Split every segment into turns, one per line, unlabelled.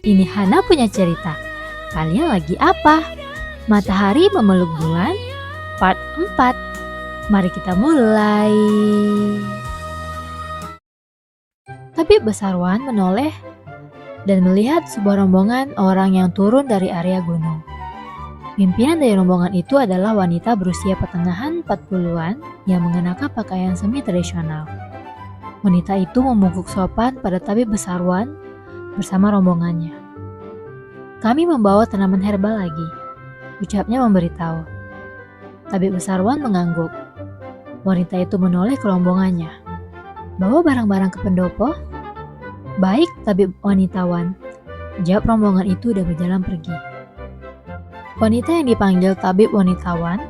Ini Hana punya cerita. Kalian lagi apa? Matahari memeluk bulan, part 4. Mari kita mulai. Tabib Besarwan menoleh dan melihat sebuah rombongan orang yang turun dari area gunung. Pimpinan dari rombongan itu adalah wanita berusia pertengahan 40-an yang mengenakan pakaian semi tradisional. Wanita itu membungkuk sopan pada Tabib Besarwan bersama rombongannya. Kami membawa tanaman herbal lagi, ucapnya memberitahu. Tabib Besarwan mengangguk. Wanita itu menoleh ke rombongannya. Bawa barang-barang ke pendopo? Baik, tabib wanitawan. Jawab rombongan itu dan berjalan pergi. Wanita yang dipanggil tabib wanitawan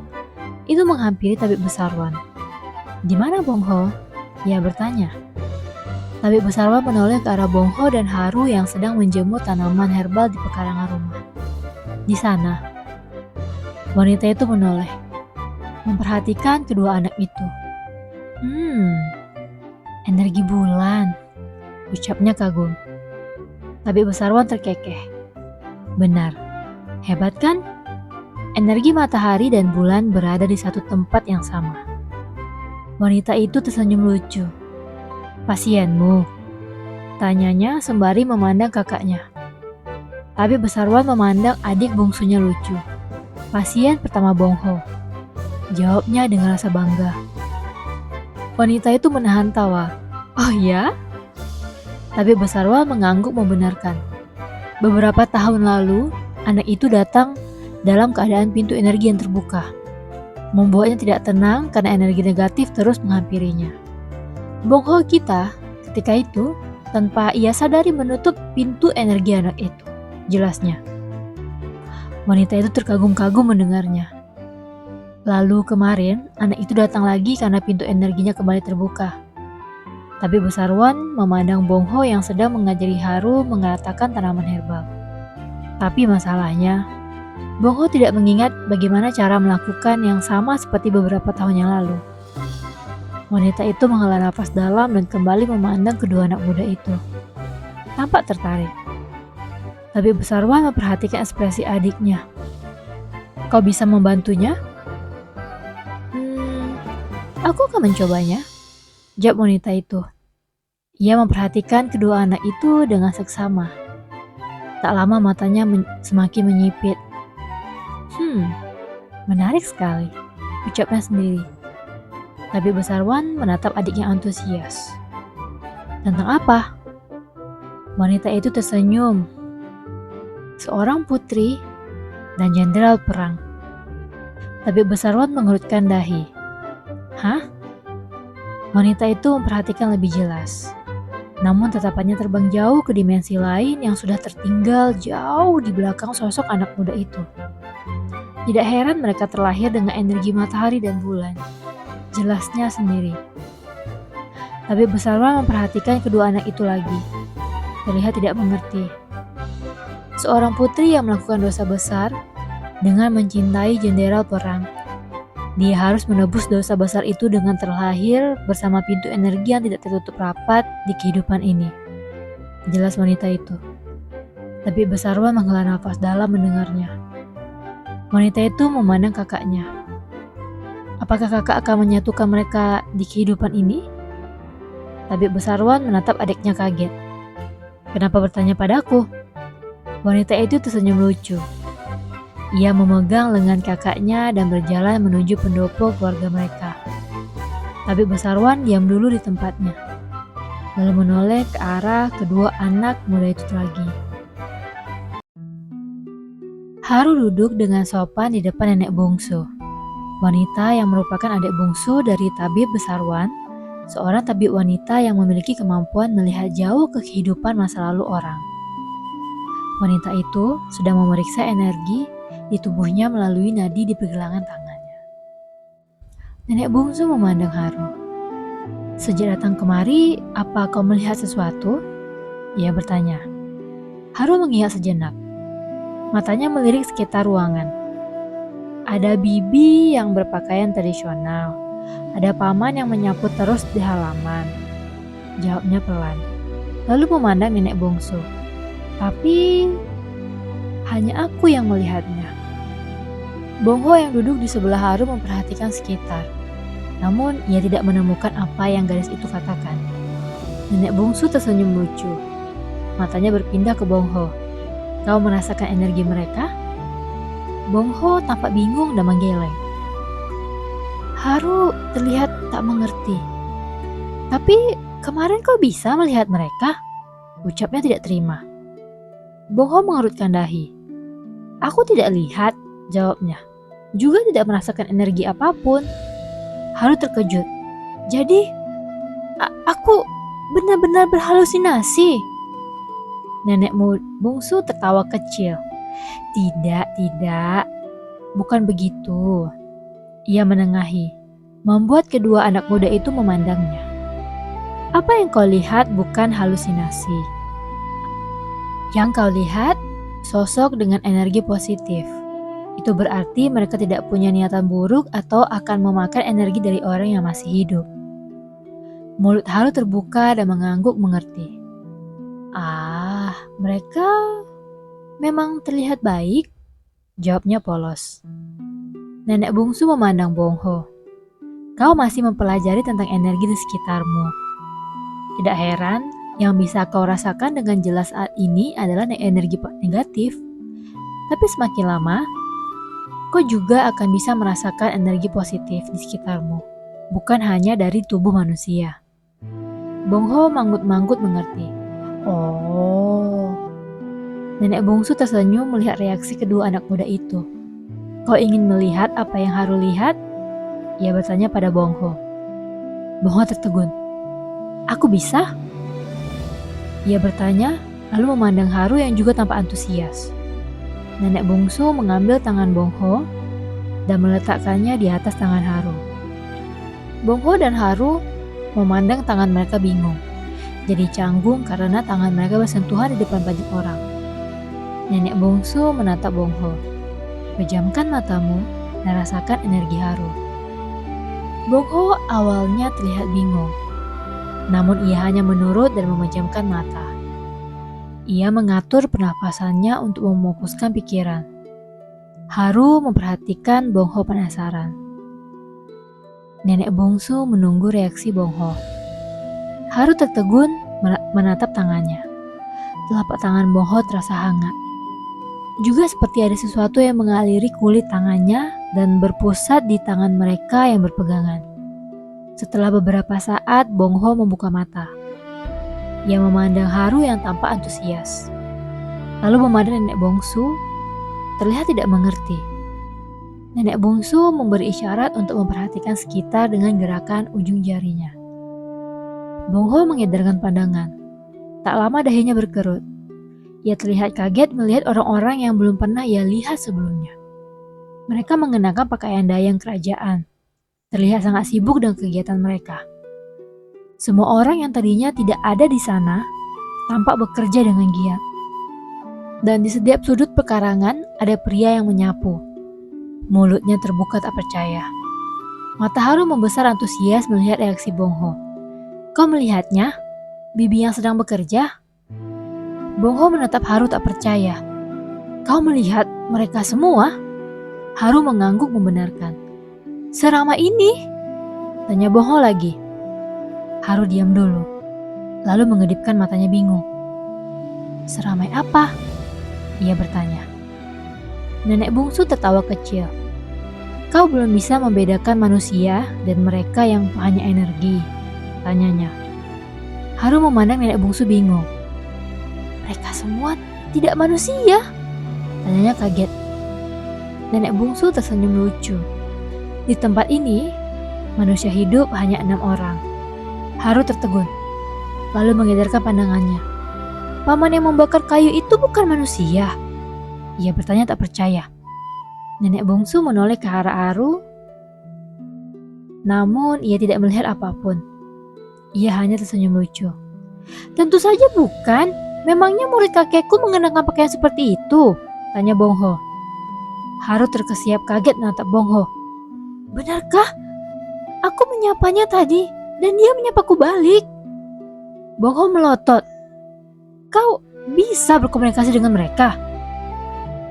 itu menghampiri Tabib Besarwan. Di mana Bongho? Ia bertanya. Tabib Besarwan menoleh ke arah Bongho dan Haru yang sedang menjemur tanaman herbal di pekarangan rumah. Di sana. Wanita itu menoleh, memperhatikan kedua anak itu. Energi bulan, ucapnya kagum. Tabib Besarwan terkekeh. Benar, hebat kan? Energi matahari dan bulan berada di satu tempat yang sama. Wanita itu tersenyum lucu. Pasienmu? Tanyanya sembari memandang kakaknya. Tabib Besarwan memandang adik bungsunya lucu. Pasien pertama Bongho. Jawabnya dengan rasa bangga. Wanita itu menahan tawa. Oh ya? Tabib Besarwan mengangguk membenarkan. Beberapa tahun lalu, anak itu datang dalam keadaan pintu energi yang terbuka. Membuatnya tidak tenang karena energi negatif terus menghampirinya. Bongho kita ketika itu tanpa ia sadari menutup pintu energi anak itu. Jelasnya. Wanita itu terkagum-kagum mendengarnya. Lalu kemarin anak itu datang lagi karena pintu energinya kembali terbuka. Tabib Besarwan memandang Bongho yang sedang mengajari Haru mengatakan tanaman herbal. Tapi masalahnya, Bongho tidak mengingat bagaimana cara melakukan yang sama seperti beberapa tahun yang lalu. Wanita itu menghela nafas dalam dan kembali memandang kedua anak muda itu. Tampak tertarik. Tabib Besarwan memperhatikan ekspresi adiknya. Kau bisa membantunya? Aku akan mencobanya, jawab wanita itu. Ia memperhatikan kedua anak itu dengan seksama. Tak lama matanya semakin menyipit. Menarik sekali, ucapnya sendiri. Tabib Besarwan menatap adiknya antusias. Tentang apa? Wanita itu tersenyum. Seorang putri dan jenderal perang. Tabib Besarwan mengerutkan dahi. Hah? Wanita itu memperhatikan lebih jelas. Namun tatapannya terbang jauh ke dimensi lain yang sudah tertinggal jauh di belakang sosok anak muda itu. Tidak heran mereka terlahir dengan energi matahari dan bulan. Jelasnya sendiri. Tabib Besarwan memperhatikan kedua anak itu lagi. Terlihat tidak mengerti. Seorang putri yang melakukan dosa besar dengan mencintai jenderal perang. Dia harus menebus dosa besar itu dengan terlahir bersama pintu energi yang tidak tertutup rapat di kehidupan ini. Jelas wanita itu. Tabib Besarwan menghela nafas dalam mendengarnya. Wanita itu memandang kakaknya. Apakah kakak akan menyatukan mereka di kehidupan ini? Tabib Besarwan menatap adiknya kaget. Kenapa bertanya padaku? Wanita itu tersenyum lucu. Ia memegang lengan kakaknya dan berjalan menuju pendopo keluarga mereka. Tabib Besarwan diam dulu di tempatnya, lalu menoleh ke arah kedua anak muda itu lagi. Haru duduk dengan sopan di depan nenek bungsu. Wanita yang merupakan adik bungsu dari Tabib Besarwan, seorang tabib wanita yang memiliki kemampuan melihat jauh ke kehidupan masa lalu orang. Wanita itu sedang memeriksa energi di tubuhnya melalui nadi di pergelangan tangannya. Nenek bungsu memandang Haru. Sejak datang kemari, apa kau melihat sesuatu? Ia bertanya. Haru mengingat sejenak. Matanya melirik sekitar ruangan. Ada bibi yang berpakaian tradisional. Ada paman yang menyapu terus di halaman. Jawabnya pelan. Lalu memandang nenek bungsu. Tapi hanya aku yang melihatnya. Bongho yang duduk di sebelah Haru memperhatikan sekitar. Namun ia tidak menemukan apa yang gadis itu katakan. Nenek bungsu tersenyum lucu. Matanya berpindah ke Bongho. Kau merasakan energi mereka? Bongho tampak bingung dan menggeleng. Haru terlihat tak mengerti. Tapi kemarin kau bisa melihat mereka? Ucapnya tidak terima. Bongho mengerutkan dahi. Aku tidak lihat, jawabnya. Juga tidak merasakan energi apapun. Haru terkejut. Jadi, aku benar-benar berhalusinasi. Nenek bungsu tertawa kecil. Tidak. Bukan begitu. Ia menengahi, membuat kedua anak muda itu memandangnya. Apa yang kau lihat bukan halusinasi. Yang kau lihat, sosok dengan energi positif. Itu berarti mereka tidak punya niatan buruk atau akan memakan energi dari orang yang masih hidup. Mulut Haru terbuka dan mengangguk mengerti. Mereka memang terlihat baik, jawabnya polos. Nenek bungsu memandang Bongho. Kau masih mempelajari tentang energi di sekitarmu. Tidak heran, yang bisa kau rasakan dengan jelas saat ini adalah energi negatif. Tapi semakin lama, kau juga akan bisa merasakan energi positif di sekitarmu, bukan hanya dari tubuh manusia. Bongho manggut-manggut mengerti. Oh. Nenek bungsu tersenyum melihat reaksi kedua anak muda itu. Kau ingin melihat apa yang Haru lihat? Ia bertanya pada Bongho. Bongho tertegun. Aku bisa? Ia bertanya, lalu memandang Haru yang juga tampak antusias. Nenek bungsu mengambil tangan Bongho dan meletakkannya di atas tangan Haru. Bongho dan Haru memandang tangan mereka bingung. Jadi canggung karena tangan mereka bersentuhan di depan banyak orang. Nenek bungsu menatap Bongho. Pejamkan matamu dan rasakan energi Haru. Bongho awalnya terlihat bingung. Namun ia hanya menurut dan memejamkan mata. Ia mengatur pernapasannya untuk memfokuskan pikiran. Haru memperhatikan Bongho penasaran. Nenek bungsu menunggu reaksi Bongho. Haru tertegun menatap tangannya. Telapak tangan Bongho terasa hangat. Juga seperti ada sesuatu yang mengaliri kulit tangannya dan berpusat di tangan mereka yang berpegangan. Setelah beberapa saat, Bongho membuka mata. Ia memandang Haru yang tampak antusias. Lalu memandang nenek bungsu, terlihat tidak mengerti. Nenek bungsu memberi isyarat untuk memperhatikan sekitar dengan gerakan ujung jarinya. Bongho mengedarkan pandangan. Tak lama dahinya berkerut. Ia terlihat kaget melihat orang-orang yang belum pernah ia lihat sebelumnya. Mereka mengenakan pakaian dayang kerajaan. Terlihat sangat sibuk dengan kegiatan mereka. Semua orang yang tadinya tidak ada di sana tampak bekerja dengan giat. Dan di setiap sudut pekarangan ada pria yang menyapu. Mulutnya terbuka tak percaya. Mata Haru membesar antusias melihat reaksi Bongho. Kau melihatnya? Bibi yang sedang bekerja? Bongho menatap Haru tak percaya. Kau melihat mereka semua? Haru mengangguk membenarkan. Seramai ini? Tanya Bongho lagi. Haru diam dulu, lalu mengedipkan matanya bingung. Seramai apa? Ia bertanya. Nenek bungsu tertawa kecil. Kau belum bisa membedakan manusia dan mereka yang hanya energi, tanyanya. Haru memandang nenek bungsu bingung. Mereka semua tidak manusia? Tanyanya kaget. Nenek bungsu tersenyum lucu. Di tempat ini, manusia hidup hanya 6 orang. Haru tertegun, lalu mengedarkan pandangannya. Paman yang membakar kayu itu bukan manusia? Ia bertanya tak percaya. Nenek bungsu menoleh ke arah Haru, namun ia tidak melihat apapun. Ia hanya tersenyum lucu. Tentu saja bukan. Memangnya murid kakekku mengenakan pakaian seperti itu? Tanya Bongho. Haru terkesiap kaget menatap Bongho. Benarkah? Aku menyapanya tadi dan dia menyapaku balik. Bongho melotot. Kau bisa berkomunikasi dengan mereka?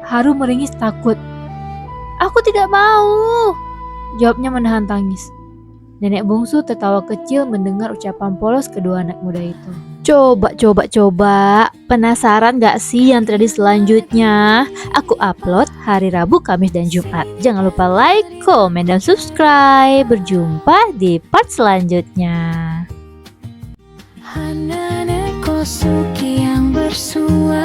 Haru meringis takut. Aku tidak mau, jawabnya menahan tangis. Nenek bungsu tertawa kecil mendengar ucapan polos kedua anak muda itu. Coba. Penasaran gak sih yang terjadi selanjutnya? Aku upload hari Rabu, Kamis, dan Jumat. Jangan lupa like, komen, dan subscribe. Berjumpa di part selanjutnya.
Hanane Kosuki yang bersuara